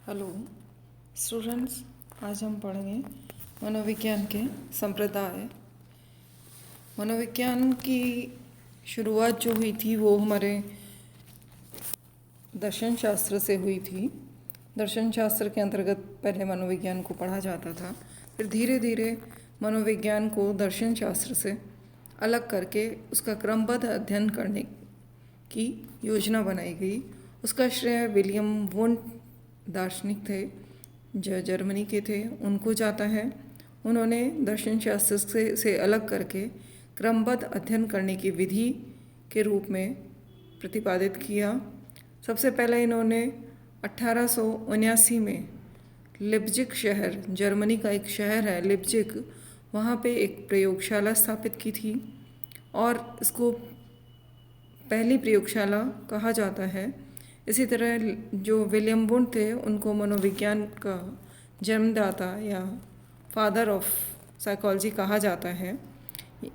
Hello students, आज हम पढ़ेंगे मनोविज्ञान के संप्रदाय। मनोविज्ञान की शुरुआत जो हुई थी वो हमारे दर्शन शास्त्र से हुई थी। दर्शन शास्त्र के अंतर्गत पहले मनोविज्ञान को पढ़ा जाता था, फिर धीरे धीरे मनोविज्ञान को दर्शन शास्त्र से अलग करके उसका क्रमबद्ध अध्ययन करने की योजना बनाई गई। उसका श्रेय विलियम वुंट दार्शनिक थे जो जर्मनी के थे, उनको जाता है। उन्होंने दर्शन शास्त्र से अलग करके क्रमबद्ध अध्ययन करने की विधि के रूप में प्रतिपादित किया। सबसे पहले इन्होंने 1879 में लिप्जिग शहर, जर्मनी का एक शहर है लिप्जिग, वहाँ पे एक प्रयोगशाला स्थापित की थी और इसको पहली प्रयोगशाला कहा जाता है। इसी तरह जो विलियम वुंट थे उनको मनोविज्ञान का जन्मदाता या फादर ऑफ साइकोलॉजी कहा जाता है।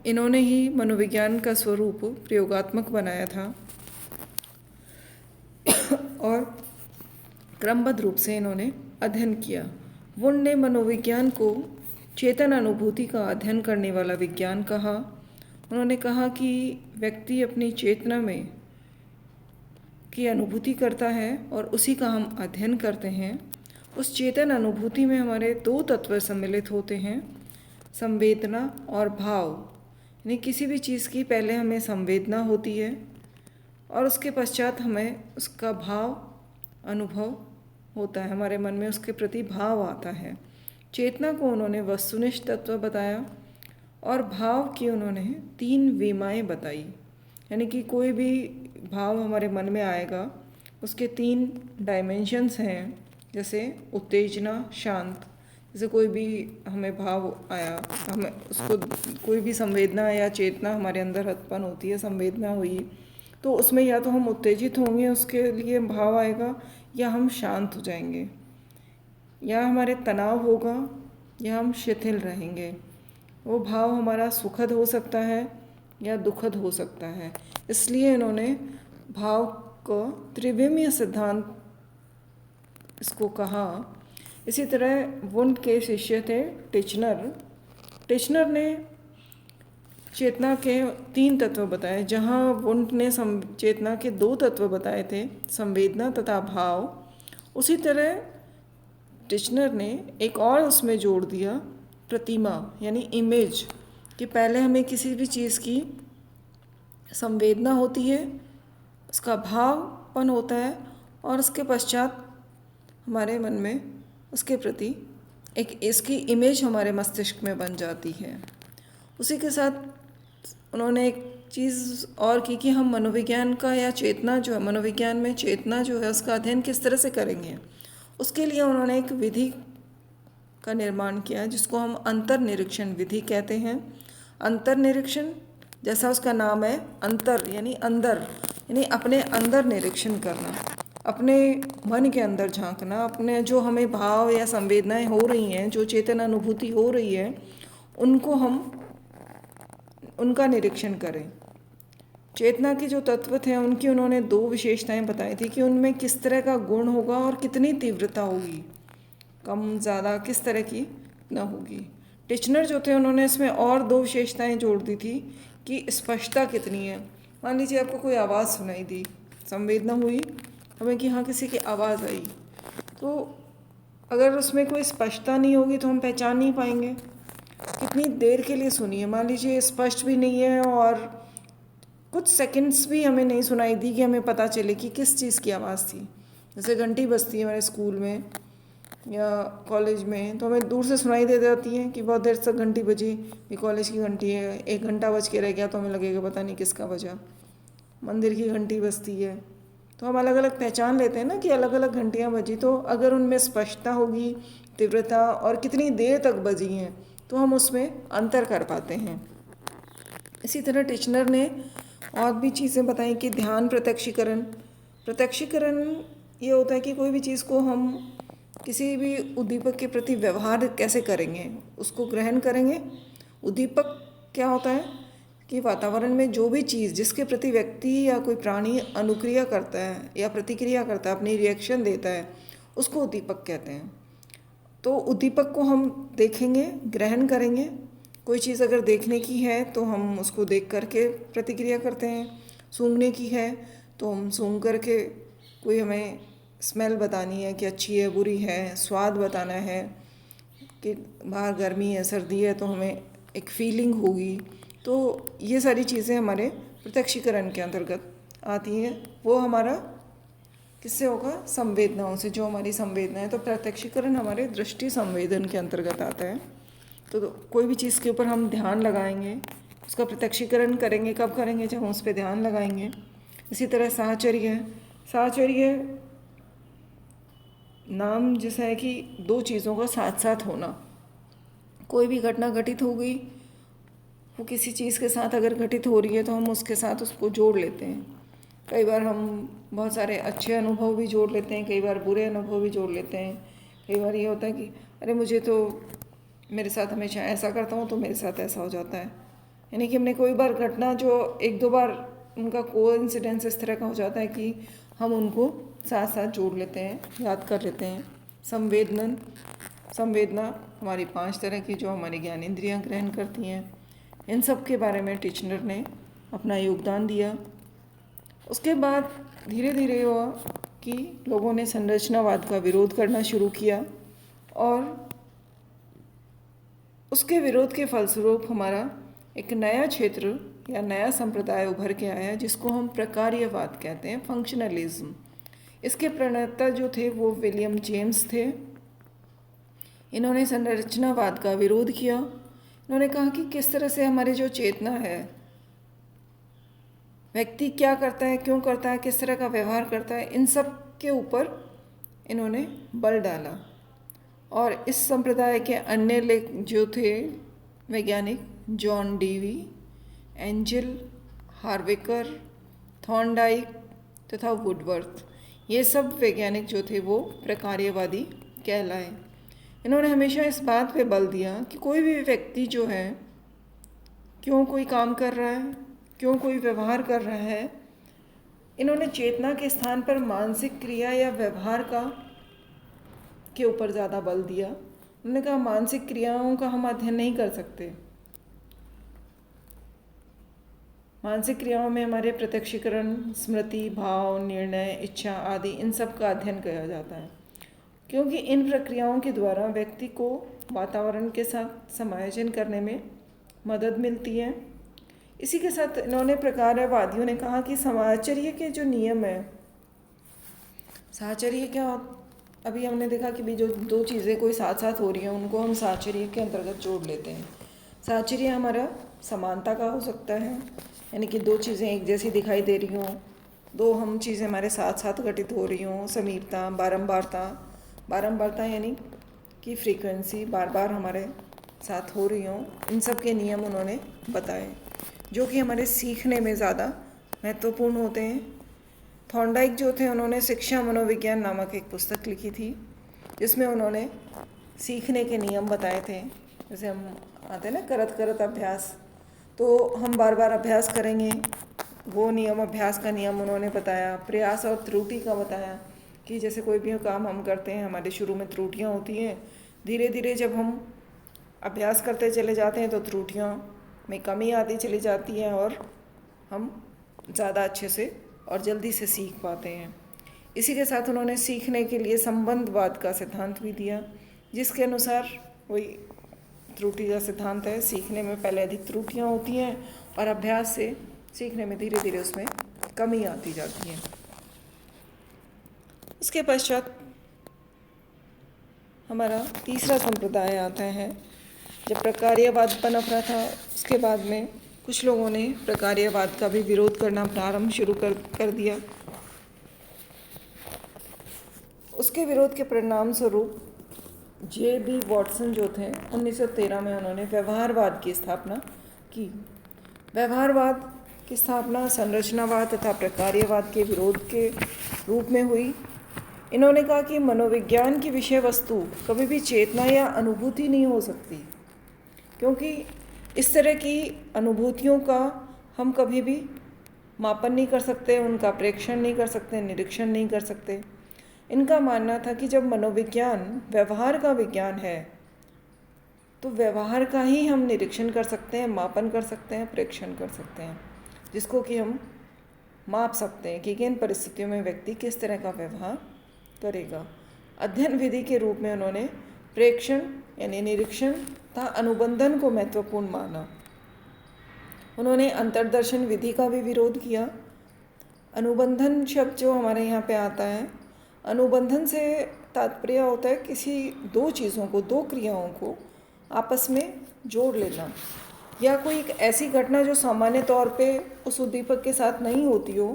इन्होंने ही मनोविज्ञान का स्वरूप प्रयोगात्मक बनाया था और क्रमबद्ध रूप से इन्होंने अध्ययन किया। वुंट ने मनोविज्ञान को चेतन अनुभूति का अध्ययन करने वाला विज्ञान कहा। उन्होंने कहा कि व्यक्ति अपनी चेतना में की अनुभूति करता है और उसी का हम अध्ययन करते हैं। उस चेतन अनुभूति में हमारे दो तत्व सम्मिलित होते हैं, संवेदना और भाव। यानी किसी भी चीज़ की पहले हमें संवेदना होती है और उसके पश्चात हमें उसका भाव अनुभव होता है, हमारे मन में उसके प्रति भाव आता है। चेतना को उन्होंने वस्तुनिष्ठ तत्व बताया और भाव की उन्होंने 3 विमाएँ बताई। यानी कि कोई भी भाव हमारे मन में आएगा उसके 3 डायमेंशंस हैं, जैसे उत्तेजना, शांत। जैसे कोई भी हमें भाव आया, हमें उसको कोई भी संवेदना या चेतना हमारे अंदर उत्पन्न होती है, संवेदना हुई तो उसमें या तो हम उत्तेजित होंगे, उसके लिए भाव आएगा, या हम शांत हो जाएंगे, या हमारे तनाव होगा, या हम शिथिल रहेंगे। वो भाव हमारा सुखद हो सकता है या दुखद हो सकता है। इसलिए इन्होंने भाव को त्रिविमीय सिद्धांत इसको कहा। इसी तरह वुंट के शिष्य थे टिचनर। टिचनर ने चेतना के 3 तत्व बताए, जहाँ वुंट ने चेतना के 2 तत्व बताए थे, संवेदना तथा भाव। उसी तरह टिचनर ने एक और उसमें जोड़ दिया, प्रतिमा यानी इमेज, कि पहले हमें किसी भी चीज़ की संवेदना होती है, उसका भावपन होता है और उसके पश्चात हमारे मन में उसके प्रति एक इसकी इमेज हमारे मस्तिष्क में बन जाती है। उसी के साथ उन्होंने एक चीज़ और की कि हम मनोविज्ञान का या चेतना जो है, मनोविज्ञान में चेतना जो है उसका अध्ययन किस तरह से करेंगे। उसके लिए उन्होंने एक विधि का निर्माण किया जिसको हम अंतर्निरीक्षण विधि कहते हैं। अंतर्निरीक्षण, जैसा उसका नाम है, अंतर यानी अंदर, यानी अपने अंदर निरीक्षण करना, अपने मन के अंदर झांकना, अपने जो हमें भाव या संवेदनाएं हो रही हैं, जो चेतन अनुभूति हो रही है, उनको हम उनका निरीक्षण करें। चेतना के जो तत्व थे उनकी उन्होंने 2 विशेषताएं बताई थी कि उनमें किस तरह का गुण होगा और कितनी तीव्रता होगी, कम ज़्यादा किस तरह की न होगी। टिचनर जो थे उन्होंने इसमें और 2 विशेषताएं जोड़ दी थी कि स्पष्टता कितनी है। मान लीजिए आपको कोई आवाज़ सुनाई दी, संवेदना हुई हमें कि हाँ किसी की आवाज़ आई, तो अगर उसमें कोई स्पष्टता नहीं होगी तो हम पहचान नहीं पाएंगे। कितनी देर के लिए सुनी है, मान लीजिए स्पष्ट भी नहीं है और कुछ सेकंड्स भी हमें नहीं सुनाई दी कि हमें पता चले कि किस चीज़ की आवाज़ थी। जैसे घंटी बजती है हमारे स्कूल में या कॉलेज में, तो हमें दूर से सुनाई दे जाती है कि बहुत देर तक घंटी बजी, ये कॉलेज की घंटी है, 1 घंटा बज के रह गया तो हमें लगेगा पता नहीं किसका बजा। मंदिर की घंटी बजती है तो हम अलग अलग पहचान लेते हैं ना कि अलग अलग घंटियाँ बजी, तो अगर उनमें स्पष्टता होगी, तीव्रता और कितनी देर तक बजी हैं, तो हम उसमें अंतर कर पाते हैं। इसी तरह टिचनर ने और भी चीज़ें बताई कि ध्यान प्रत्यक्षीकरण। प्रत्यक्षीकरण ये होता है कि कोई भी चीज़ को हम किसी भी उद्दीपक के प्रति व्यवहार कैसे करेंगे, उसको ग्रहण करेंगे। उद्दीपक क्या होता है कि वातावरण में जो भी चीज़ जिसके प्रति व्यक्ति या कोई प्राणी अनुक्रिया करता है या प्रतिक्रिया करता है, अपनी रिएक्शन देता है, उसको उद्दीपक कहते हैं। तो उद्दीपक को हम देखेंगे, ग्रहण करेंगे। कोई चीज़ अगर देखने की है तो हम उसको देख करके प्रतिक्रिया करते हैं, सूंघने की है तो हम सूंघ करके, कोई हमें स्मेल बतानी है कि अच्छी है बुरी है, स्वाद बताना है कि बाहर गर्मी है सर्दी है तो हमें एक फीलिंग होगी। तो ये सारी चीज़ें हमारे प्रत्यक्षीकरण के अंतर्गत आती हैं। वो हमारा किससे होगा? संवेदनाओं से, जो हमारी संवेदना है। तो प्रत्यक्षीकरण हमारे दृष्टि संवेदन के अंतर्गत आता है। तो कोई भी चीज़ के ऊपर हम ध्यान लगाएंगे, उसका प्रत्यक्षीकरण करेंगे। कब करेंगे? जब हम उस पर ध्यान लगाएंगे। इसी तरह साहचर्य, साहचर्य नाम जैसा है कि दो चीज़ों का साथ साथ होना। कोई भी घटना घटित हो गई, वो किसी चीज़ के साथ अगर घटित हो रही है तो हम उसके साथ उसको जोड़ लेते हैं। कई बार हम बहुत सारे अच्छे अनुभव भी जोड़ लेते हैं, कई बार बुरे अनुभव भी जोड़ लेते हैं। कई बार ये होता है कि अरे मुझे तो, मेरे साथ हमेशा ऐसा करता हूँ तो मेरे साथ ऐसा हो जाता है। यानी कि हमने कोई बार घटना जो एक दो बार उनका कोइंसिडेंस इस तरह का हो जाता है कि हम उनको साथ साथ जोड़ लेते हैं, याद कर लेते हैं। संवेदना हमारी 5 तरह की जो हमारी ज्ञानेंद्रियाँ ग्रहण करती हैं, इन सब के बारे में टिचनर ने अपना योगदान दिया। उसके बाद धीरे धीरे हुआ कि लोगों ने संरचनावाद का विरोध करना शुरू किया और उसके विरोध के फलस्वरूप हमारा एक नया क्षेत्र या नया संप्रदाय उभर के आया जिसको हम प्रकार्यवाद कहते हैं, फंक्शनलिज्म। इसके प्रणेता जो थे वो विलियम जेम्स थे। इन्होंने संरचनावाद का विरोध किया। इन्होंने कहा कि किस तरह से हमारी जो चेतना है, व्यक्ति क्या करता है, क्यों करता है, किस तरह का व्यवहार करता है, इन सब के ऊपर इन्होंने बल डाला। और इस संप्रदाय के अन्य लेख जो थे वैज्ञानिक, जॉन डेवी, एंजल हार्वेकर, थॉर्नडाइक तथा वुडवर्थ, ये सब वैज्ञानिक जो थे वो प्रकार्यवादी कहलाए। इन्होंने हमेशा इस बात पे बल दिया कि कोई भी व्यक्ति जो है, क्यों कोई काम कर रहा है, क्यों कोई व्यवहार कर रहा है, इन्होंने चेतना के स्थान पर मानसिक क्रिया या व्यवहार के ऊपर ज़्यादा बल दिया। उन्होंने कहा मानसिक क्रियाओं का हम अध्ययन नहीं कर सकते। मानसिक क्रियाओं में हमारे प्रत्यक्षीकरण, स्मृति, भाव, निर्णय, इच्छा आदि इन सब का अध्ययन किया जाता है, क्योंकि इन प्रक्रियाओं के द्वारा व्यक्ति को वातावरण के साथ समायोजन करने में मदद मिलती है। इसी के साथ इन्होंने प्रकार्यवादियों ने कहा कि साहचर्य के जो नियम है, साहचर्य क्या, अभी हमने देखा कि भी जो दो चीज़ें कोई साथ साथ हो रही हैं उनको हम साहचर्य के अंतर्गत जोड़ लेते हैं। साहचर्य हमारा समानता का हो सकता है, यानी कि दो चीज़ें एक जैसी दिखाई दे रही हों, दो हम चीज़ें हमारे साथ साथ घटित हो रही हों। समीपता, बारंबारता यानी कि फ्रीक्वेंसी बार बार हमारे साथ हो रही हों। इन सब के नियम उन्होंने बताए जो कि हमारे सीखने में ज़्यादा महत्वपूर्ण होते हैं। थॉर्नडाइक जो थे उन्होंने शिक्षा मनोविज्ञान नामक एक पुस्तक लिखी थी जिसमें उन्होंने सीखने के नियम बताए थे। जैसे हम आते हैं ना, करत करत अभ्यास, तो हम बार बार अभ्यास करेंगे, वो नियम, अभ्यास का नियम उन्होंने बताया। प्रयास और त्रुटि का बताया कि जैसे कोई भी काम हम करते हैं, हमारे शुरू में त्रुटियां होती हैं, धीरे धीरे जब हम अभ्यास करते चले जाते हैं तो त्रुटियों में कमी आती चली जाती है और हम ज़्यादा अच्छे से और जल्दी से सीख पाते हैं। इसी के साथ उन्होंने सीखने के लिए संबंधवाद का सिद्धांत भी दिया, जिसके अनुसार वही त्रुटि का सिद्धांत है, सीखने में पहले अधिक त्रुटियां होती हैं और अभ्यास से सीखने में धीरे धीरे उसमें कमी आती जाती है। उसके पश्चात हमारा तीसरा संप्रदाय आता है। जब प्रकार्यवाद पनप रहा था, उसके बाद में कुछ लोगों ने प्रकार्यवाद का भी विरोध करना प्रारंभ शुरू कर दिया। उसके विरोध के परिणाम स्वरूप J.B. वॉटसन जो थे 1913 में उन्होंने व्यवहारवाद की स्थापना की। व्यवहारवाद की स्थापना संरचनावाद तथा प्रकार्यवाद के विरोध के रूप में हुई। इन्होंने कहा कि मनोविज्ञान की विषय वस्तु कभी भी चेतना या अनुभूति नहीं हो सकती, क्योंकि इस तरह की अनुभूतियों का हम कभी भी मापन नहीं कर सकते, उनका प्रेक्षण नहीं कर सकते, निरीक्षण नहीं कर सकते। इनका मानना था कि जब मनोविज्ञान व्यवहार का विज्ञान है तो व्यवहार का ही हम निरीक्षण कर सकते हैं, मापन कर सकते हैं, प्रेक्षण कर सकते हैं, जिसको कि हम माप सकते हैं कि किन परिस्थितियों में व्यक्ति किस तरह का व्यवहार करेगा। अध्ययन विधि के रूप में उन्होंने प्रेक्षण यानी निरीक्षण तथा अनुबंधन को महत्वपूर्ण माना। उन्होंने अंतर्दर्शन विधि का भी विरोध किया। अनुबंधन शब्द जो हमारे यहाँ पे आता है, अनुबंधन से तात्पर्य होता है किसी दो चीज़ों को, दो क्रियाओं को आपस में जोड़ लेना, या कोई एक ऐसी घटना जो सामान्य तौर पे उस उद्दीपक के साथ नहीं होती हो,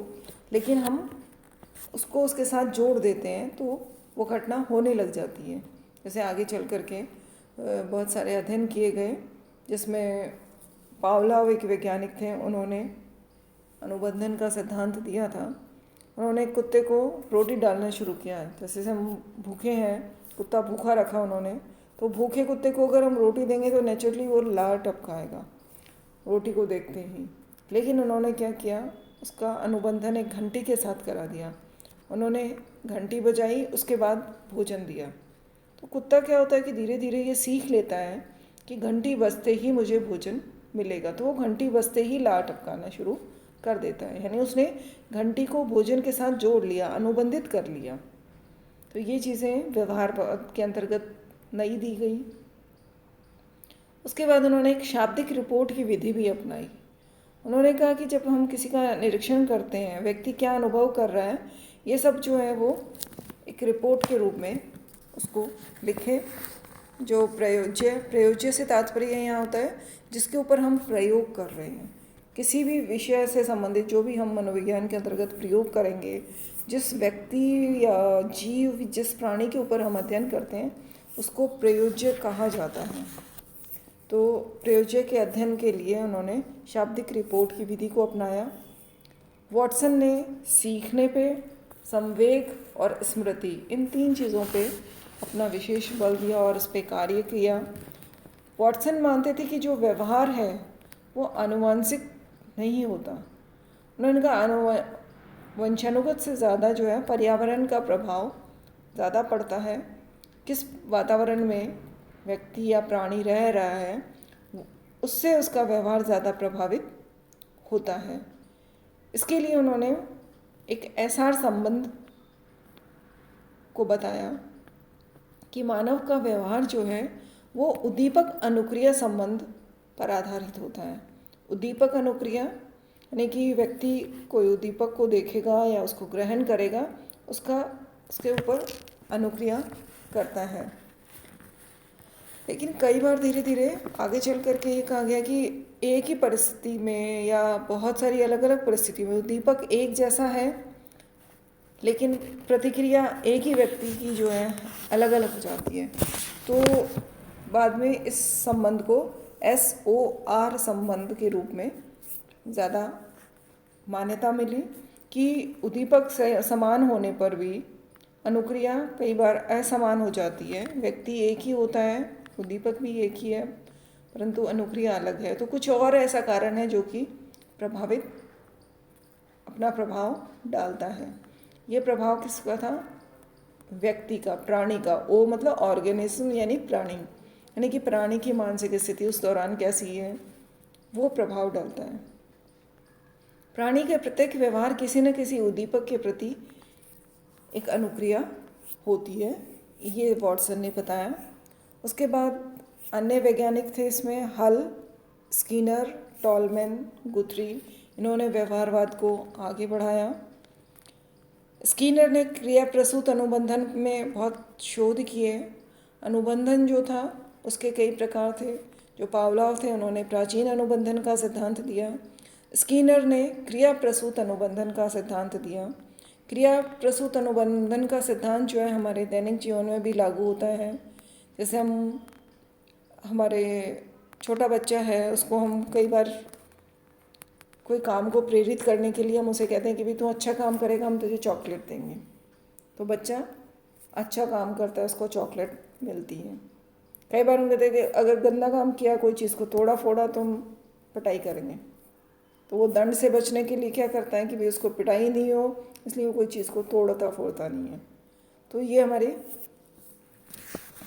लेकिन हम उसको उसके साथ जोड़ देते हैं तो वो घटना होने लग जाती है। जैसे आगे चल कर के बहुत सारे अध्ययन किए गए, जिसमें पावलोव एक वैज्ञानिक थे, उन्होंने अनुबंधन का सिद्धांत दिया था। उन्होंने कुत्ते को रोटी डालना शुरू किया। जैसे हम भूखे हैं, कुत्ता भूखा रखा उन्होंने, तो भूखे कुत्ते को अगर हम रोटी देंगे तो नेचुरली वो लार टपकाएगा रोटी को देखते ही। लेकिन उन्होंने क्या किया, उसका अनुबंधन एक घंटी के साथ करा दिया। उन्होंने घंटी बजाई, उसके बाद भोजन दिया। तो कुत्ता क्या होता है कि धीरे धीरे ये सीख लेता है कि घंटी बजते ही मुझे भोजन मिलेगा, तो वो घंटी बजते ही लार टपकाना शुरू कर देता है। यानी उसने घंटी को भोजन के साथ जोड़ लिया, अनुबंधित कर लिया। तो ये चीज़ें व्यवहार के अंतर्गत नई दी गई। उसके बाद उन्होंने एक शाब्दिक रिपोर्ट की विधि भी अपनाई। उन्होंने कहा कि जब हम किसी का निरीक्षण करते हैं, व्यक्ति क्या अनुभव कर रहा है, ये सब जो है वो एक रिपोर्ट के रूप में उसको लिखे। जो प्रयोज्य से तात्पर्य यहाँ होता है जिसके ऊपर हम प्रयोग कर रहे हैं। किसी भी विषय से संबंधित जो भी हम मनोविज्ञान के अंतर्गत प्रयोग करेंगे, जिस व्यक्ति या जीव, जिस प्राणी के ऊपर हम अध्ययन करते हैं, उसको प्रयोज्य कहा जाता है। तो प्रयोज्य के अध्ययन के लिए उन्होंने शाब्दिक रिपोर्ट की विधि को अपनाया। वॉटसन ने सीखने पे, संवेग और स्मृति, इन तीन चीज़ों पे अपना विशेष बल दिया और उस पर कार्य किया। वॉटसन मानते थे कि जो व्यवहार है वो आनुवांशिक नहीं होता। उन्होंने कहा वंशानुगत से ज़्यादा जो है पर्यावरण का प्रभाव ज़्यादा पड़ता है। किस वातावरण में व्यक्ति या प्राणी रह रहा है, उससे उसका व्यवहार ज़्यादा प्रभावित होता है। इसके लिए उन्होंने एक एसार संबंध को बताया कि मानव का व्यवहार जो है वो उद्दीपक अनुक्रिया संबंध पर आधारित होता है। उद्दीपक अनुक्रिया यानी कि व्यक्ति कोई उद्दीपक को देखेगा या उसको ग्रहण करेगा, उसके ऊपर अनुक्रिया करता है। लेकिन कई बार धीरे धीरे आगे चल करके ये कहा गया कि एक ही परिस्थिति में या बहुत सारी अलग अलग परिस्थिति में उद्दीपक एक जैसा है, लेकिन प्रतिक्रिया एक ही व्यक्ति की जो है अलग अलग हो जाती है। तो बाद में इस संबंध को SOR संबंध के रूप में ज़्यादा मान्यता मिली कि उद्दीपक से समान होने पर भी अनुक्रिया कई बार असमान हो जाती है। व्यक्ति एक ही होता है, उद्दीपक भी एक ही है, परंतु अनुक्रिया अलग है। तो कुछ और ऐसा कारण है जो कि अपना प्रभाव डालता है। ये प्रभाव किसका था? व्यक्ति का, प्राणी का। ओ मतलब ऑर्गेनिज्म यानी प्राणी, यानी कि प्राणी की मानसिक स्थिति उस दौरान कैसी है, वो प्रभाव डालता है। प्राणी के प्रत्येक व्यवहार किसी न किसी उद्दीपक के प्रति एक अनुक्रिया होती है, ये वॉटसन ने बताया। उसके बाद अन्य वैज्ञानिक थे इसमें, हल, स्किनर, टॉलमैन, गुथरी। इन्होंने व्यवहारवाद को आगे बढ़ाया। स्किनर ने क्रिया प्रसूत अनुबंधन में बहुत शोध किए। अनुबंधन जो था उसके कई प्रकार थे। जो पावलोव थे उन्होंने प्राचीन अनुबंधन का सिद्धांत दिया। स्किनर ने क्रिया प्रसूत अनुबंधन का सिद्धांत दिया। क्रिया प्रसूत अनुबंधन का सिद्धांत जो है हमारे दैनिक जीवन में भी लागू होता है। जैसे हमारे छोटा बच्चा है, उसको हम कई बार कोई काम को प्रेरित करने के लिए हम उसे कहते हैं कि भाई तू अच्छा काम करेगा, हम तुझे चॉकलेट देंगे। तो बच्चा अच्छा काम करता है, उसको चॉकलेट मिलती है। कई बार हम कहते हैं कि अगर गंदा काम किया, कोई चीज़ को तोड़ा फोड़ा, तो हम पिटाई करेंगे। तो वो दंड से बचने के लिए क्या करता है कि भाई उसको पिटाई नहीं हो, इसलिए वो कोई चीज़ को तोड़ता फोड़ता नहीं है। तो ये हमारे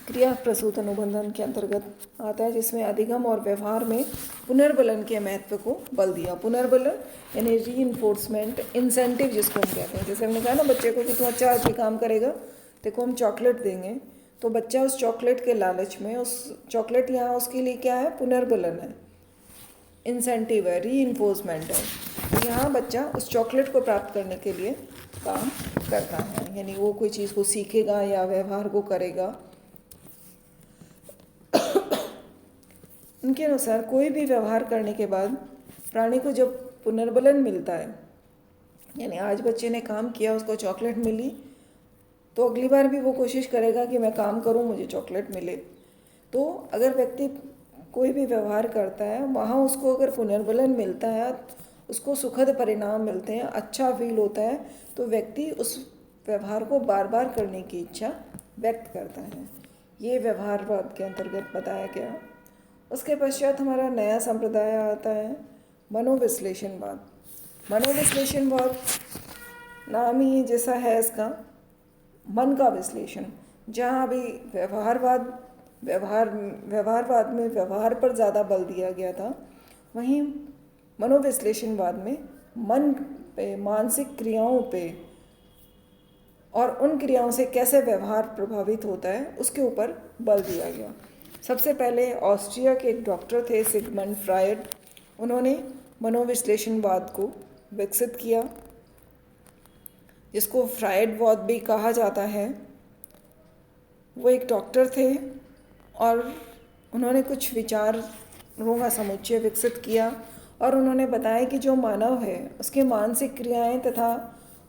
क्रिया प्रसूत अनुबंधन के अंतर्गत आता है, जिसमें अधिगम और व्यवहार में पुनर्बलन के महत्व को बल दिया। पुनर्बलन यानी री इन्फोर्समेंट, इंसेंटिव जिसको हम कहते हैं। जैसे हमने कहा ना बच्चे को कि तू अच्छा आज ये काम करेगा देखो हम चॉकलेट देंगे, तो बच्चा उस चॉकलेट के लालच में, उस चॉकलेट यहाँ उसके लिए क्या है, पुनर्बलन है, इंसेंटिव है, री इन्फोर्समेंट है। यहाँ बच्चा उस चॉकलेट को प्राप्त करने के लिए काम करता है, यानी वो कोई चीज़ को सीखेगा या व्यवहार को करेगा। उनके अनुसार कोई भी व्यवहार करने के बाद प्राणी को जब पुनर्बलन मिलता है, यानी आज बच्चे ने काम किया, उसको चॉकलेट मिली, तो अगली बार भी वो कोशिश करेगा कि मैं काम करूं, मुझे चॉकलेट मिले। तो अगर व्यक्ति कोई भी व्यवहार करता है, वहाँ उसको अगर पुनर्बलन मिलता है, उसको सुखद परिणाम मिलते हैं, अच्छा फील होता है, तो व्यक्ति उस व्यवहार को बार बार करने की इच्छा व्यक्त करता है। ये व्यवहारवाद के अंतर्गत बताया गया। उसके पश्चात हमारा नया संप्रदाय आता है मनोविश्लेषणवाद। मनोविश्लेषणवाद नाम ही जैसा है इसका, मन का विश्लेषण। जहाँ अभी व्यवहारवाद में व्यवहार पर ज़्यादा बल दिया गया था, वहीं मनोविश्लेषणवाद में मन पे, मानसिक क्रियाओं पे और उन क्रियाओं से कैसे व्यवहार प्रभावित होता है उसके ऊपर बल दिया गया। सबसे पहले ऑस्ट्रिया के एक डॉक्टर थे सिगमंड फ्रायड, उन्होंने मनोविश्लेषणवाद को विकसित किया, जिसको फ्रायडवाद भी कहा जाता है। वो एक डॉक्टर थे और उन्होंने कुछ विचारों का समुच्चय विकसित किया और उन्होंने बताया कि जो मानव है उसके मानसिक क्रियाएं तथा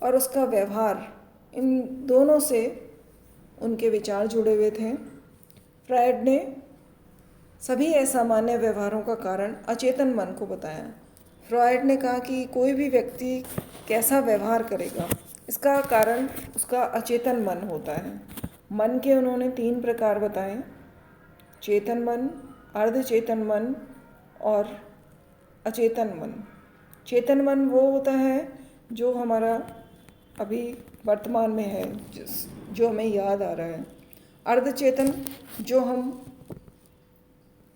और उसका व्यवहार, इन दोनों से उनके विचार जुड़े हुए थे। फ्रायड ने सभी असामान्य व्यवहारों का कारण अचेतन मन को बताया। फ्रायड ने कहा कि कोई भी व्यक्ति कैसा व्यवहार करेगा, इसका कारण उसका अचेतन मन होता है। मन के उन्होंने 3 प्रकार बताए, चेतन मन, अर्धचेतन मन और अचेतन मन। चेतन मन वो होता है जो हमारा अभी वर्तमान में है, जो हमें याद आ रहा है। अर्धचेतन जो हम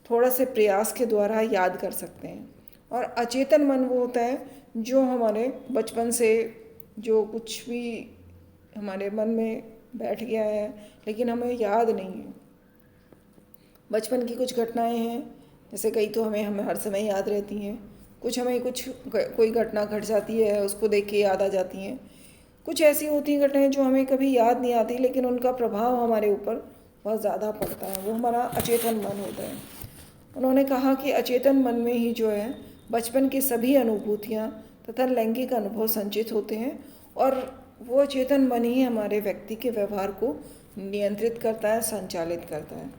थोड़ा से प्रयास के द्वारा याद कर सकते हैं। और अचेतन मन वो होता है जो हमारे बचपन से जो कुछ भी हमारे मन में बैठ गया है लेकिन हमें याद नहीं है। बचपन की कुछ घटनाएं हैं, जैसे कई तो हमें हर समय याद रहती हैं, कुछ हमें कोई घटना घट जाती है उसको देख के याद आ जाती हैं। कुछ ऐसी होती हैं घटनाएं जो हमें कभी याद नहीं आती लेकिन उनका प्रभाव हमारे ऊपर बहुत ज़्यादा पड़ता है, वो हमारा अचेतन मन होता है। उन्होंने कहा कि अचेतन मन में ही जो है बचपन की सभी अनुभूतियाँ तथा लैंगिक अनुभव संचित होते हैं और वो अचेतन मन ही हमारे व्यक्ति के व्यवहार को नियंत्रित करता है, संचालित करता है।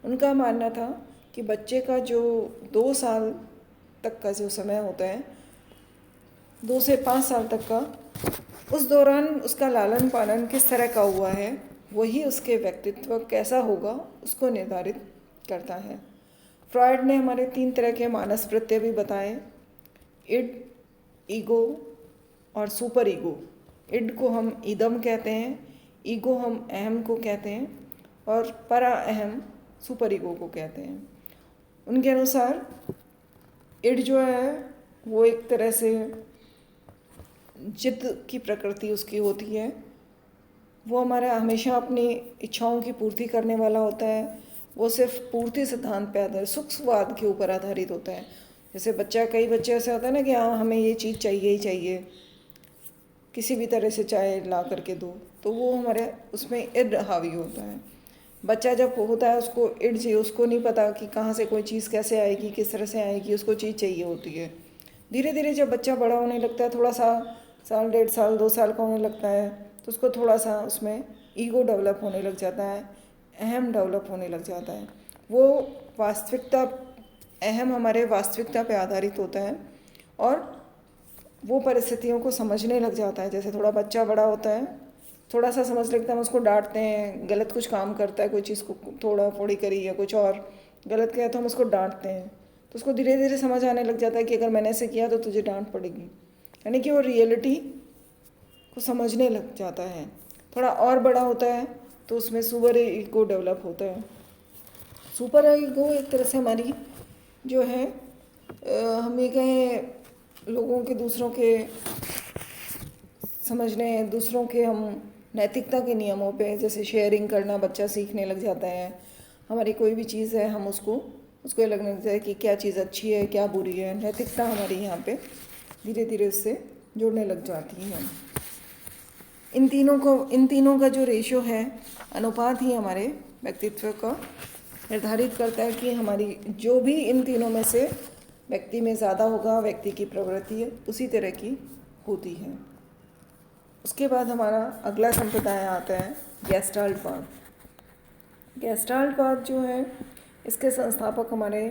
उनका मानना था कि बच्चे का जो 2 साल तक का जो समय होता है, 2 से 5 साल तक का, उस दौरान उसका लालन पालन किस तरह का हुआ है, वही उसके व्यक्तित्व कैसा होगा उसको निर्धारित करता है। फ्रॉयड ने हमारे 3 तरह के मानस प्रत्यय भी बताए, इड, ईगो और सुपर ईगो। इड को हम इदम कहते हैं, ईगो हम अहम को कहते हैं और परा अहम सुपर ईगो को कहते हैं। उनके अनुसार इड जो है वो एक तरह से जिद की प्रकृति उसकी होती है, वो हमारा हमेशा अपनी इच्छाओं की पूर्ति करने वाला होता है। वो सिर्फ पूर्ति सिद्धांत पे आधारित, सुखवाद के ऊपर आधारित होता है। जैसे कई बच्चे ऐसे होते हैं ना कि हाँ हमें ये चीज़ चाहिए ही चाहिए, किसी भी तरह से चाहे ला करके दो, तो वो हमारे उसमें इड हावी होता है। बच्चा जब होता है उसको इड चाहिए, उसको नहीं पता कि कहाँ से कोई चीज़ कैसे आएगी, किस तरह से आएगी, उसको चीज़ चाहिए होती है। धीरे धीरे जब बच्चा बड़ा होने लगता है, थोड़ा सा साल, 1.5 साल, 2 साल का होने लगता है, तो उसको थोड़ा सा उसमें ईगो डेवलप होने लग जाता है, अहम डेवलप होने लग जाता है। वो वास्तविकता, अहम हमारे वास्तविकता पे आधारित होता है और वो परिस्थितियों को समझने लग जाता है। जैसे थोड़ा बच्चा बड़ा होता है, थोड़ा सा समझ लगता है, हम उसको डांटते हैं, गलत कुछ काम करता है, कोई चीज़ को थोड़ा फोड़ी करी या कुछ और गलत किया तो हम उसको डांटते हैं, तो उसको धीरे धीरे समझ आने लग जाता है कि अगर मैंने ऐसे किया तो तुझे डांट पड़ेगी, यानी कि वो रियलिटी को समझने लग जाता है। थोड़ा और बड़ा होता है तो उसमें सुपर ईगो डेवलप होता है। सुपर ईगो एक तरह से हमारी जो है हम ये कहें लोगों के, दूसरों के समझने, दूसरों के हम नैतिकता के नियमों पे, जैसे शेयरिंग करना बच्चा सीखने लग जाता है। हमारी कोई भी चीज़ है हम उसको ये लगने लगता है कि क्या चीज़ अच्छी है क्या बुरी है। नैतिकता हमारी यहाँ पे धीरे धीरे उससे जुड़ने लग जाती है। इन तीनों का जो रेशो है, अनुपात ही हमारे व्यक्तित्व का निर्धारित करता है कि हमारी जो भी इन तीनों में से व्यक्ति में ज़्यादा होगा, व्यक्ति की प्रवृत्ति है उसी तरह की होती है। उसके बाद हमारा अगला संप्रदाय आता है गेस्टाल्टवाद। गेस्टाल्टवाद जो है इसके संस्थापक हमारे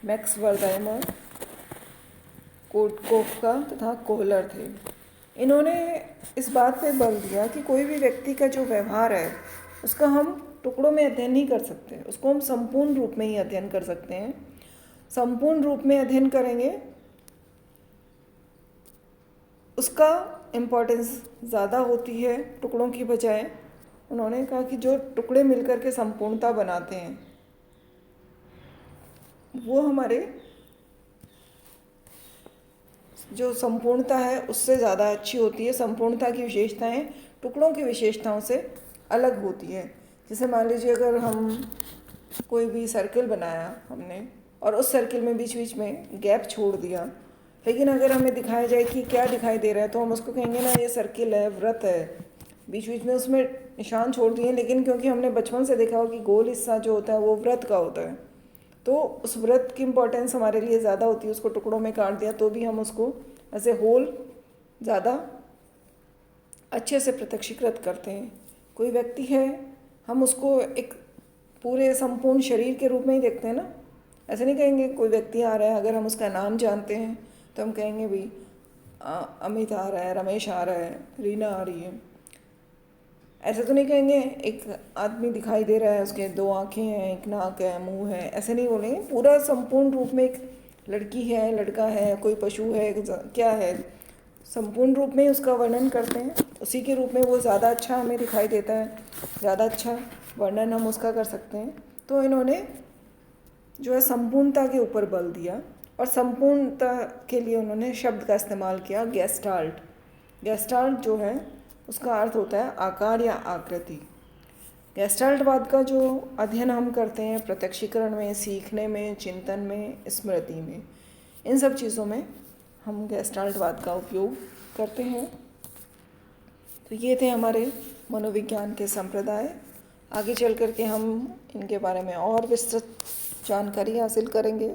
मैक्स वर्दहाइमर, कोफका तथा कोहलर थे। इन्होंने इस बात पे बल दिया कि कोई भी व्यक्ति का जो व्यवहार है उसका हम टुकड़ों में अध्ययन नहीं कर सकते, उसको हम संपूर्ण रूप में ही अध्ययन कर सकते हैं। संपूर्ण रूप में अध्ययन करेंगे उसका इम्पोर्टेंस ज़्यादा होती है टुकड़ों की बजाय। उन्होंने कहा कि जो टुकड़े मिलकर के संपूर्णता बनाते हैं वो हमारे जो संपूर्णता है उससे ज़्यादा अच्छी होती है। संपूर्णता की विशेषताएं टुकड़ों की विशेषताओं से अलग होती है। जैसे मान लीजिए अगर हम कोई भी सर्किल बनाया हमने और उस सर्किल में बीच बीच में गैप छोड़ दिया, लेकिन अगर हमें दिखाया जाए कि क्या दिखाई दे रहा है तो हम उसको कहेंगे ना ये सर्किल है, वृत्त है। बीच बीच में उसमें निशान छोड़ दिए, लेकिन क्योंकि हमने बचपन से देखा हो कि गोल हिस्सा जो होता है वो वृत्त का होता है, तो उस वृत्त की इम्पोर्टेंस हमारे लिए ज़्यादा होती है। उसको टुकड़ों में काट दिया तो भी हम उसको एज ए होल ज़्यादा अच्छे से प्रत्यक्षीकृत करते हैं। कोई व्यक्ति है हम उसको एक पूरे संपूर्ण शरीर के रूप में ही देखते हैं ना। ऐसे नहीं कहेंगे कोई व्यक्ति आ रहा है, अगर हम उसका नाम जानते हैं तो हम कहेंगे भाई अमित आ रहा है, रमेश आ रहा है, रीना आ रही है। ऐसे तो नहीं कहेंगे एक आदमी दिखाई दे रहा है, उसके 2 आँखें हैं, एक नाक है, मुंह है, ऐसे नहीं बोलेंगे। पूरा संपूर्ण रूप में एक लड़की है, लड़का है, कोई पशु है, क्या है, संपूर्ण रूप में उसका वर्णन करते हैं। उसी के रूप में वो ज़्यादा अच्छा हमें दिखाई देता है, ज़्यादा अच्छा वर्णन हम उसका कर सकते हैं। तो इन्होंने जो है संपूर्णता के ऊपर बल दिया और संपूर्णता के लिए उन्होंने शब्द का इस्तेमाल किया गेस्टाल्ट। गेस्टाल्ट जो है उसका अर्थ होता है आकार या आकृति। गेस्टाल्टवाद का जो अध्ययन हम करते हैं प्रत्यक्षीकरण में, सीखने में, चिंतन में, स्मृति में, इन सब चीज़ों में हम गेस्टाल्टवाद का उपयोग करते हैं। तो ये थे हमारे मनोविज्ञान के संप्रदाय। आगे चल कर के हम इनके बारे में और विस्तृत जानकारी हासिल करेंगे।